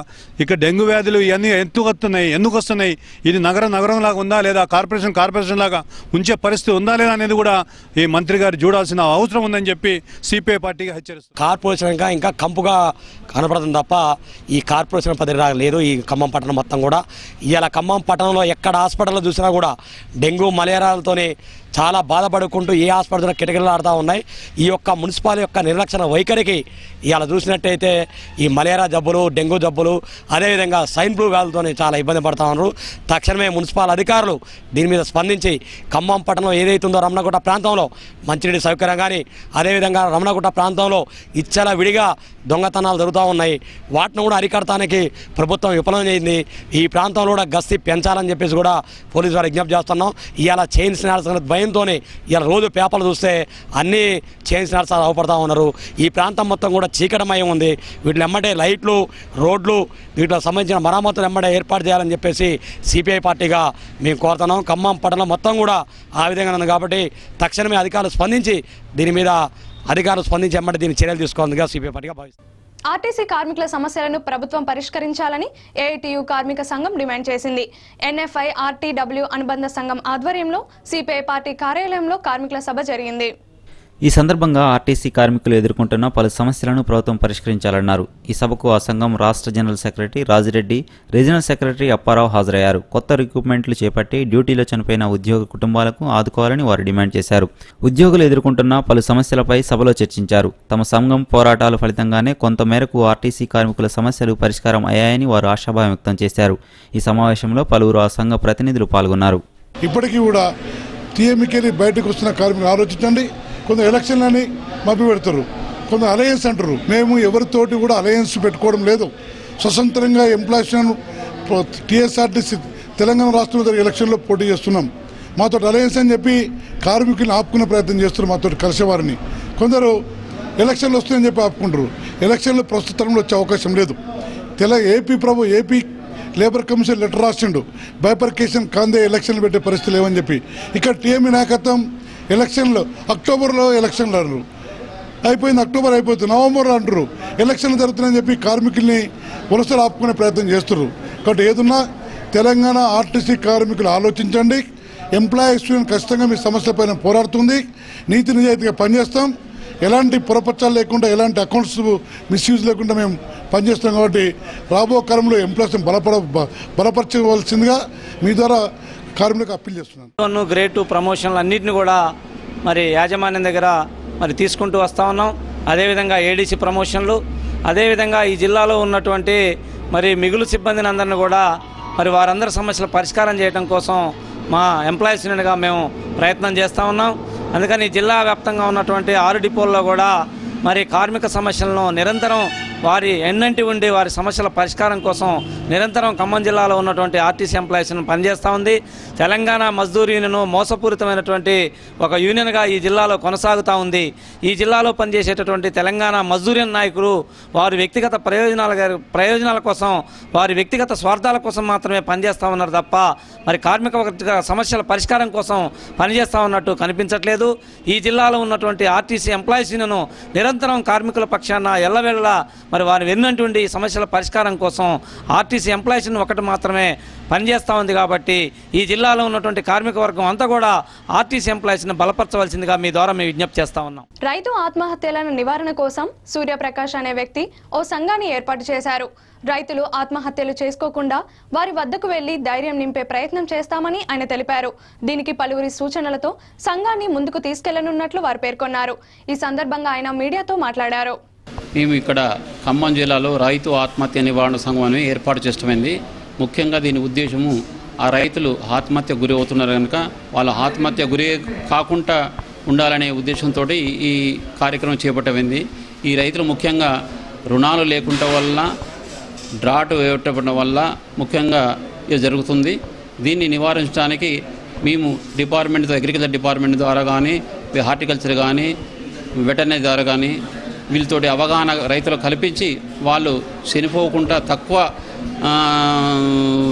ఇక డెంగ్యూ వ్యాధులు ఇవన్నీ ఎందుకు వస్తున్నాయి, ఇది నగరం లాగా ఉందా లేదా, కార్పొరేషన్ లాగా ఉంచే పరిస్థితి ఉందా లేదా అనేది కూడా ఈ మంత్రి గారు చూడాల్సిన అవసరం ఉందని చెప్పి సిపిఐ పార్టీగా హెచ్చరిస్తుంది. కార్పొరేషన్ ఇంకా కంపుగా కనపడుతుంది తప్ప ఈ కార్పొరేషన్ పదిరా లేదు. ఈ ఖమ్మం పట్టణం మొత్తం కూడా ఇవాళ ఖమ్మం పట్టణంలో ఎక్కడ హాస్పిటల్లో చూసినా కూడా డెంగ్యూ, మలేరియాలతోనే చాలా బాధపడుకుంటూ ఏ హాస్పిటల్ కిటకిటలాడుతూ ఉన్నాయి. ఈ యొక్క మున్సిపాల్ యొక్క నిర్లక్ష్య వైఖరికి ఇవాళ చూసినట్టయితే ఈ మలేరియా జబ్బులు, డెంగ్యూ జబ్బులు, అదేవిధంగా స్వైన్ ఫ్లూ వ్యాధులతో చాలా ఇబ్బంది పడతా ఉన్నారు. తక్షణమే మున్సిపల్ అధికారులు దీని మీద స్పందించి ఖమ్మం పట్టణంలో ఏదైతుందో రమణగుట్ట ప్రాంతంలో మంచినీటి సౌకర్యం కానీ, అదేవిధంగా రమణగుట్ట ప్రాంతంలో ఇచ్చల విడిగా దొంగతనాలు జరుగుతూ ఉన్నాయి. వాటిని కూడా అరికడటానికి ప్రభుత్వం విఫలం చేయింది. ఈ ప్రాంతంలో కూడా గస్తీ పెంచాలని చెప్పేసి కూడా పోలీసు వారు విజ్ఞప్తి చేస్తున్నాం. ఇవాళ చైన్ స్నాట్స్ అనే భయంతోనే ఇవాళ రోజు పేపర్లు చూస్తే అన్ని చైన్ స్నాట్స్ అవపడతా ఉన్నారు. ఈ ప్రాంతం మొత్తం కూడా చీకటమయం ఉంది. వీటిని ఎమ్మటే లైట్లు, రోడ్లు, వీటికి సంబంధించిన మరమ్మతులు ఎమ్మటే ఏర్పాటు చేయాలని చెప్పేసి సిపిఐ పార్టీగా మేము కోరుతున్నాం. ఖమ్మం పట్టణం మొత్తం కూడా ఆ విధంగా ఉంది కాబట్టి తక్షణమే అధికారులు స్పందించి దీని మీద ఎమ్మటే దీని చర్యలు తీసుకోవాలని సిపిఐ పార్టీగా భావిస్తాం. ఆర్టీసీ కార్మికుల సమస్యలను ప్రభుత్వం పరిష్కరించాలని ఏఐటీయూ కార్మిక సంఘం డిమాండ్ చేసింది. ఎన్ఎఫ్ఐ ఆర్టీడబ్ల్యూ అనుబంధ సంఘం ఆధ్వర్యంలో సిపిఐ పార్టీ కార్యాలయంలో కార్మికుల సభ జరిగింది. ఈ సందర్భంగా ఆర్టీసీ కార్మికులు ఎదుర్కొంటున్న పలు సమస్యలను ప్రభుత్వం పరిష్కరించాలన్నారు. ఈ సభకు ఆ సంఘం రాష్ట్ర general secretary Rajireddy, regional secretary Apparao హాజరయ్యారు. కొత్త రిక్రూట్మెంట్లు చేపట్టి డ్యూటీలో చనిపోయిన ఉద్యోగ కుటుంబాలకు ఆదుకోవాలని వారు డిమాండ్ చేశారు. ఉద్యోగులు ఎదుర్కొంటున్న పలు సమస్యలపై సభలో చర్చించారు. తమ సంఘం పోరాటాల ఫలితంగానే కొంతమేరకు ఆర్టీసీ కార్మికుల సమస్యలు పరిష్కారం అయ్యాయని వారు ఆశాభావం వ్యక్తం చేశారు. ఈ సమావేశంలో పలువురు ఆ సంఘ ప్రతినిధులు పాల్గొన్నారు. ఇప్పటికీ కూడా టీఎంఈకెళ్ళి బయటకు వస్తున్న కార్మికులు ఆలోచించండి. కొంత ఎలక్షన్లని మభ్య పెడతారు, కొంత అలయన్స్ అంటారు. మేము ఎవరితోటి కూడా అలయన్స్ పెట్టుకోవడం లేదు. స్వతంత్రంగా ఎంప్లాయీస్ టీఎస్ఆర్టీసీ తెలంగాణ రాష్ట్రంలో జరిగే ఎలక్షన్లో పోటీ చేస్తున్నాం. మాతో అలయన్స్ అని చెప్పి కార్మికులను ఆపుకునే ప్రయత్నం చేస్తున్నారు. మాతో కలిసేవారిని కొందరు ఎలక్షన్లు వస్తాయని చెప్పి ఆపుకుంటారు. ఎలక్షన్లు ప్రస్తుతంలో వచ్చే అవకాశం లేదు. ఏపీ లేబర్ కమిషన్ లెటర్ రాసిండు, బైపర్కేషన్ కాందే ఎలక్షన్లు పెట్టే పరిస్థితి లేవని చెప్పి. ఇక్కడ టీఎంఈ నాయకత్వం ఎలక్షన్లు అక్టోబర్లో ఎలక్షన్లు అన్నారు, అయిపోయింది. అక్టోబర్ అయిపోతుంది, నవంబర్ అంటారు. ఎలక్షన్లు జరుగుతున్నాయని చెప్పి కార్మికుల్ని వలసలు ఆపుకునే ప్రయత్నం చేస్తున్నారు. కాబట్టి ఏదున్నా తెలంగాణ ఆర్టీసీ కార్మికులు ఆలోచించండి. ఎంప్లాయీస్ యూనియన్ ఖచ్చితంగా మీ సమస్యలపైన పోరాడుతుంది. నీతి నిజాయితీగా పనిచేస్తాం. ఎలాంటి పొరపచ్చాలు లేకుండా, ఎలాంటి అకౌంట్స్ మిస్యూజ్ లేకుండా మేము పనిచేస్తాం. కాబట్టి రాబో కాలంలో ఎంప్లాయీస్ని బలపరచవలసిందిగా మీ ద్వారా కార్మికులకు అప్పీల్ చేస్తున్నాను. గ్రేడ్ 2 ప్రమోషన్లు అన్నింటినీ కూడా మరి యాజమాన్యం దగ్గర మరి తీసుకుంటూ వస్తూ ఉన్నాం. అదేవిధంగా ఏడీసీ ప్రమోషన్లు, అదేవిధంగా ఈ జిల్లాలో ఉన్నటువంటి మరి మిగులు సిబ్బందిని అందరినీ కూడా మరి వారందరి సమస్యల పరిష్కారం చేయడం కోసం మా ఎంప్లాయీస్ యూనియన్గా మేము ప్రయత్నం చేస్తూ ఉన్నాం. అందుకని జిల్లా వ్యాప్తంగా ఉన్నటువంటి 6 డిపోల్లో కూడా మరి కార్మిక సమస్యలను నిరంతరం వారి ఎన్నంటి ఉండి వారి సమస్యల పరిష్కారం కోసం నిరంతరం ఖమ్మం జిల్లాలో ఉన్నటువంటి ఆర్టీసీ ఎంప్లాయీస్ను పనిచేస్తూ ఉంది. తెలంగాణ మజ్దూర్ యూనియన్ మోసపూరితమైనటువంటి ఒక యూనియన్గా ఈ జిల్లాలో కొనసాగుతూ ఉంది. ఈ జిల్లాలో పనిచేసేటటువంటి తెలంగాణ మజ్దూర్ యూనియన్ నాయకులు వారి వ్యక్తిగత ప్రయోజనాల కోసం, వారి వ్యక్తిగత స్వార్థాల కోసం మాత్రమే పనిచేస్తూ ఉన్నారు తప్ప మరి కార్మిక సమస్యల పరిష్కారం కోసం పనిచేస్తూ ఉన్నట్టు కనిపించట్లేదు. ఈ జిల్లాలో ఉన్నటువంటి ఆర్టీసీ ఎంప్లాయీస్ యూనియన్ నిరంతరం కార్మికుల పక్షాన ఎల్లవేళలా మరి వారి వెన్నంటుండి సమస్యల పరిష్కారం కోసం ఆర్టీసీ ఎంప్లాయీస్ని ఒకటి మాత్రమే పనిచేస్తూ ఉంది. కాబట్టి ఈ జిల్లాలో ఉన్నటువంటి కార్మిక వర్గం అంతా కూడా ఆర్టీసీ ఎంప్లాయీస్ని బలపరచవలసిందిగా మీ ద్వారా మేము విజ్ఞప్తి చేస్తూ ఉన్నాం. రైతు ఆత్మహత్యలను నివారణ కోసం సూర్యప్రకాష్ అనే వ్యక్తి ఓ సంఘాన్ని ఏర్పాటు చేశారు. రైతులు ఆత్మహత్యలు చేసుకోకుండా వారి వద్దకు వెళ్లి ధైర్యం నింపే ప్రయత్నం చేస్తామని ఆయన తెలిపారు. దీనికి పలువురి సూచనలతో సంఘాన్ని ముందుకు తీసుకెళ్లనున్నట్లు వారు పేర్కొన్నారు. ఈ సందర్భంగా ఆయన మీడియాతో మాట్లాడారు. మేము ఇక్కడ ఖమ్మం జిల్లాలో రైతు ఆత్మహత్య నివారణ సంఘం ఏర్పాటు చేస్తామైంది. ముఖ్యంగా దీని ఉద్దేశము ఆ రైతులు ఆత్మహత్య గురి అవుతున్నారు కనుక వాళ్ళ ఆత్మహత్య గురి కాకుండా ఉండాలనే ఉద్దేశంతో ఈ కార్యక్రమం చేపట్టమైంది. ఈ రైతులు ముఖ్యంగా రుణాలు లేకుండా వల్ల, డ్రాట్ వేయటం వల్ల ముఖ్యంగా ఇది జరుగుతుంది. దీన్ని నివారించడానికి మేము డిపార్ట్మెంట్, అగ్రికల్చర్ డిపార్ట్మెంట్ ద్వారా కానీ, హార్టికల్చర్ కానీ, వెటర్నరీ ద్వారా కానీ వీళ్ళతోటి అవగాహన రైతులకు కల్పించి వాళ్ళు చనిపోకుండా తక్కువ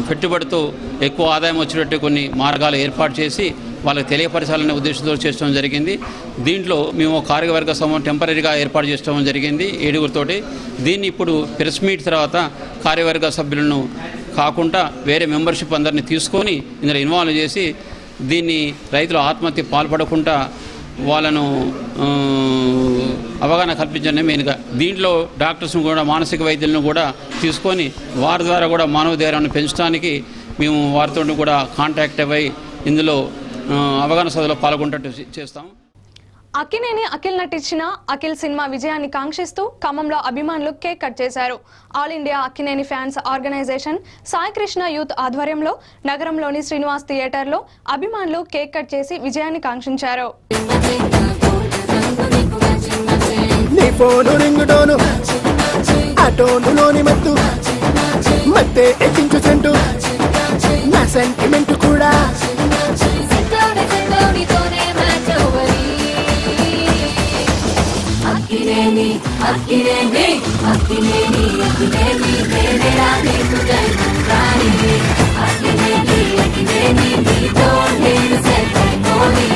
పెట్టుబడితో ఎక్కువ ఆదాయం వచ్చేటట్టు కొన్ని మార్గాలు ఏర్పాటు చేసి వాళ్ళకి తెలియపరచాలనే ఉద్దేశంతో చేయడం జరిగింది. దీంట్లో మేము కార్యవర్గ సమూహం టెంపరీగా ఏర్పాటు చేయడం జరిగింది 7గురితోటి. దీన్ని ఇప్పుడు ప్రెస్ మీట్ తర్వాత కార్యవర్గ సభ్యులను కాకుండా వేరే మెంబర్షిప్ అందరినీ తీసుకొని ఇందులో ఇన్వాల్వ్ చేసి దీన్ని రైతులు ఆత్మహత్య పాల్పడకుండా వాళ్ళను అవగాహన కల్పించండి మెయిన్గా. దీంట్లో డాక్టర్స్ను కూడా, మానసిక వైద్యులను కూడా తీసుకొని వారి ద్వారా కూడా మానవ ధైర్యాన్ని పెంచడానికి మేము వారితో కూడా కాంటాక్ట్ అయ్యి ఇందులో అవగాహన సభలో పాల్గొనేటట్టు చేస్తాం. అక్కినేని అఖిల్ నటించిన అఖిల్ సినిమా విజయాన్ని కాంక్షిస్తూ ఖమ్మంలో అభిమానులు కేక్ కట్ చేశారు. All India Akkineni fans organisation Saikrishna youth ఆధ్వర్యంలో నగరంలోని శ్రీనివాస్ థియేటర్లో అభిమానులు కేక్ కట్ చేసి విజయాన్ని కాంక్షించారు. అక్కినేని అక్కినేని అక్కినేని అక్కినేని వేరేరా నీకు జన్మరాని అక్కినేని అక్కినేని నీతో నేను సెల్ఫోని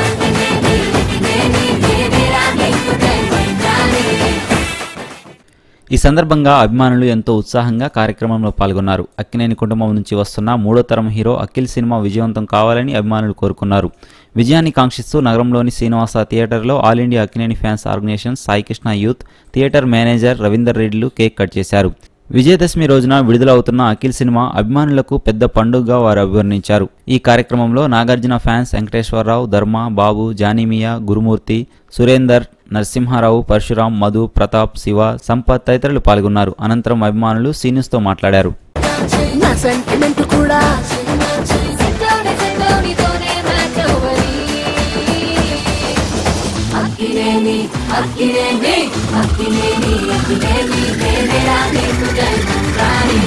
అక్కినేని అక్కినేని వేరేరా నీకు జన్మరాని. ఈ సందర్భంగా అభిమానులు ఎంతో ఉత్సాహంగా కార్యక్రమంలో పాల్గొన్నారు. అక్కినేని కుటుంబం నుంచి వస్తున్న 3వ తరం హీరో అఖిల్ సినిమా విజయవంతం కావాలని అభిమానులు కోరుకున్నారు. విజయాన్ని కాంక్షిస్తూ నగరంలోని శ్రీనివాస థియేటర్లో All India Akkineni fans organisation Saikrishna Youth theatre manager Ravinder రెడ్డిలు కేక్ కట్ చేశారు. విజయదశమి రోజున విడుదలవుతున్న అఖిల్ సినిమా అభిమానులకు పెద్ద పండుగగా వారు అభివర్ణించారు. ఈ కార్యక్రమంలో నాగార్జున ఫ్యాన్స్ వెంకటేశ్వరరావు, ధర్మ, బాబు, జానీమియా, గురుమూర్తి, సురేందర్, నరసింహారావు, పరశురాం, మధు, ప్రతాప్, శివ, సంపత్ తదితరులు పాల్గొన్నారు. అనంతరం అభిమానులు సీనియర్స్తో మాట్లాడారు. అక్కినేని అక్కినేని అక్కినేని అక్కినేని వేరేరా నీకు జన్మరాని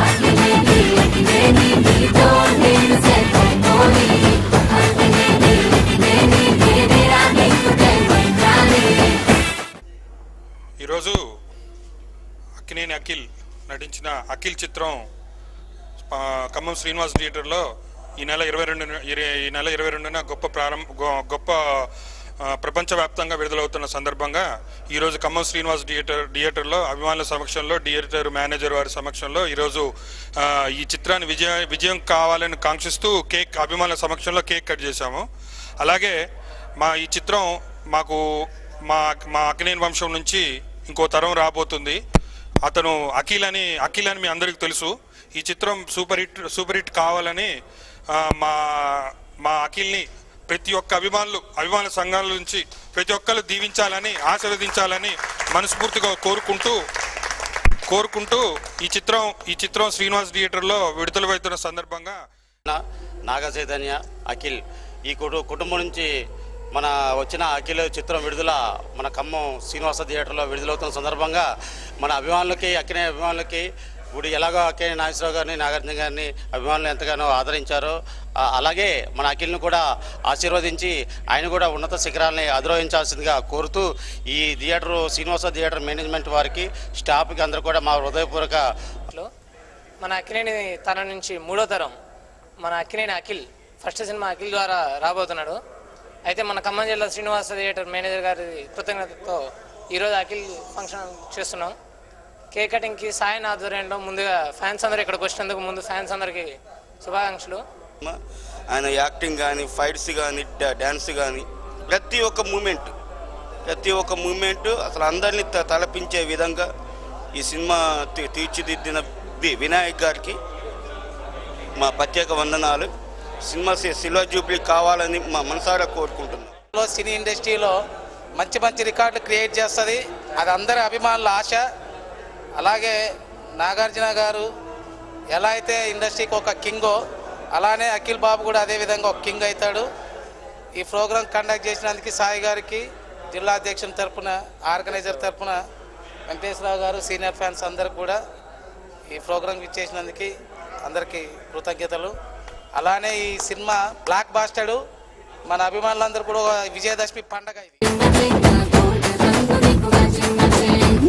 అక్కినేని అక్కినేని నీతో నేను సెల్ఫోని అక్కినేని అక్కినేని వేరేరా నీకు జన్మరాని. ఈరోజు అక్కినేని అఖిల్ నటించిన అఖిల్ చిత్రం ఖమ్మం శ్రీనివాస్ థియేటర్లో ఈ నెల 22న గొప్ప ప్రపంచవ్యాప్తంగా విడుదలవుతున్న సందర్భంగా ఈరోజు ఖమ్మం శ్రీనివాస్ థియేటర్లో అభిమానుల సమక్షంలో థియేటర్ మేనేజర్ వారి సమక్షంలో ఈరోజు ఈ చిత్రాన్ని విజయం కావాలని కాంక్షిస్తూ అభిమానుల సమక్షంలో కేక్ కట్ చేశాము. అలాగే ఈ చిత్రం మాకు మా అక్కినేని వంశం నుంచి ఇంకో తరం రాబోతుంది. అతను అఖిల్ అని మీ అందరికీ తెలుసు. ఈ చిత్రం సూపర్ హిట్ కావాలని మా అఖిల్ని ప్రతి ఒక్క అభిమానుల సంఘాల నుంచి ప్రతి ఒక్కరు దీవించాలని ఆశీర్వదించాలని మనస్ఫూర్తిగా కోరుకుంటూ ఈ చిత్రం శ్రీనివాస్ థియేటర్లో విడుదలవుతున్న సందర్భంగా నాగ చైతన్య అఖిల్ ఈ కుటుంబం నుంచి మన వచ్చిన అఖిల్ చిత్రం విడుదల మన ఖమ్మం శ్రీనివాస థియేటర్లో విడుదలవుతున్న సందర్భంగా మన అభిమానులకి ఇప్పుడు ఎలాగో అక్కినేని నాగేశ్వరరావు గారిని, నాగార్జున గారిని అభిమానులు ఎంతగానో ఆదరించారో అలాగే మన అఖిల్ని కూడా ఆశీర్వదించి ఆయన కూడా ఉన్నత శిఖరాలని అధిరోహించాల్సిందిగా కోరుతూ ఈ శ్రీనివాస థియేటర్ మేనేజ్మెంట్ వారికి, స్టాఫ్కి అందరూ కూడా మా హృదయపూర్వక. మన అక్కినేని తరం నుంచి 3వ తరం మన అక్కినేని అఖిల్ ఫస్ట్ సినిమా అఖిల్ ద్వారా రాబోతున్నాడు. అయితే మన ఖమ్మం జిల్లా శ్రీనివాస థియేటర్ మేనేజర్ గారి కృతజ్ఞతతో ఈరోజు అఖిల్ ఫంక్షన్ చేస్తున్నాం. కేక్ కటింగ్కి సాయన ఆధ్వర్యంలో ముందుగా ఫ్యాన్స్ అందరూ ఇక్కడికి వచ్చినందుకు ముందు ఫ్యాన్స్ అందరికీ శుభాకాంక్షలు. ఆయన యాక్టింగ్ కానీ, ఫైట్స్ కానీ, డ్యాన్స్ కానీ ప్రతి ఒక్క మూమెంట్ అసలు అందరినీ తలపించే విధంగా ఈ సినిమా తీర్చిదిద్దిన వినాయక్ గారికి మా ప్రత్యేక వందనాలు. సినిమా సిల్వర్ జూబ్లీ కావాలని మా మనసారా కోరుకుంటున్నాం. సినీ ఇండస్ట్రీలో మంచి రికార్డులు క్రియేట్ చేస్తుంది. అది అందరి అభిమానుల ఆశ. అలాగే నాగార్జున గారు ఎలా అయితే ఇండస్ట్రీకి ఒక కింగో అలానే అఖిల్ బాబు కూడా అదేవిధంగా ఒక కింగ్ అవుతాడు. ఈ ప్రోగ్రాం కండక్ట్ చేసినందుకు సాయి గారికి, జిల్లా అధ్యక్షుని తరఫున, ఆర్గనైజర్ తరఫున వెంకటేశ్వరరావు గారు, సీనియర్ ఫ్యాన్స్ అందరికి కూడా ఈ ప్రోగ్రాం ఇచ్చేసినందుకు అందరికీ కృతజ్ఞతలు. అలానే ఈ సినిమా బ్లాక్ బాస్టర్డు మన అభిమానులందరూ కూడా విజయదశమి పండగ.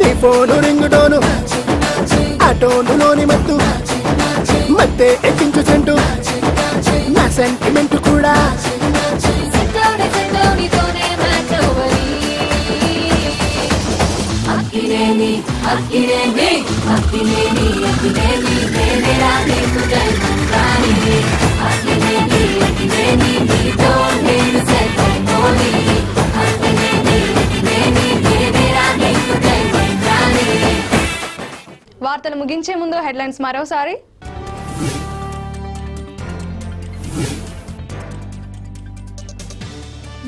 నీ ఫోను రింగు టోను ఆ టోనులోని మత్తే ఎక్కించు సెంటు నా సెంటిమెంట్ కూడా అక్కినేని అక్కినేని అక్కినేని అక్కినేని వేరేరా నీకు జన్మరాని అక్కినేని అక్కినేని నీతో నేను సెల్ఫోని అక్కినేని అక్కినేని వేరేరా నీకు జన్మరాని. వార్తలు ముగించే ముందు హెడ్లైన్స్ మరోసారి.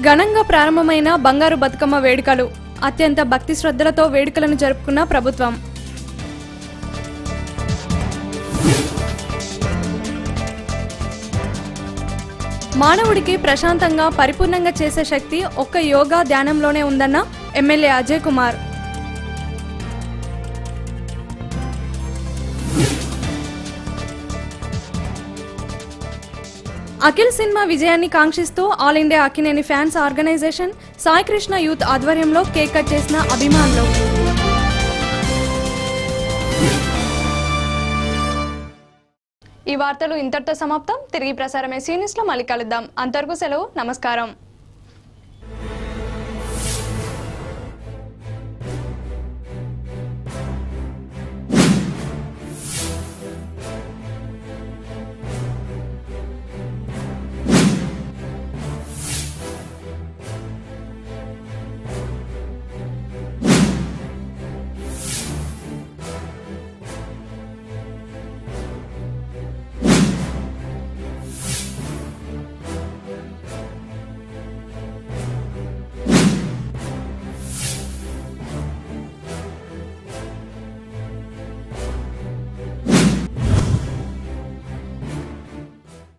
ఘనంగా ప్రారంభమైన బంగారు బతుకమ్మ వేడుకలు. అత్యంత భక్తి శ్రద్ధలతో వేడుకలను జరుపుకున్న ప్రభుత్వం. మానవుడికి ప్రశాంతంగా పరిపూర్ణంగా చేసే శక్తి ఒక్క యోగా ధ్యానంలోనే ఉందన్న ఎమ్మెల్యే అజయ్ కుమార్. అఖిల్ సినిమా విజయాన్ని కాంక్షిస్తూ All India Akkineni fans Organisation Sai Krishna Youth ఆధ్వర్యంలో కేక్ కట్ చేసిన అభిమానులు. ఈ వార్తలు ఇంతటితో సమాప్తం. తిరిగి ప్రసారమే సీనియస్లో మళ్ళీ కలుద్దాం. అంతవరకు సెలవు. నమస్కారం.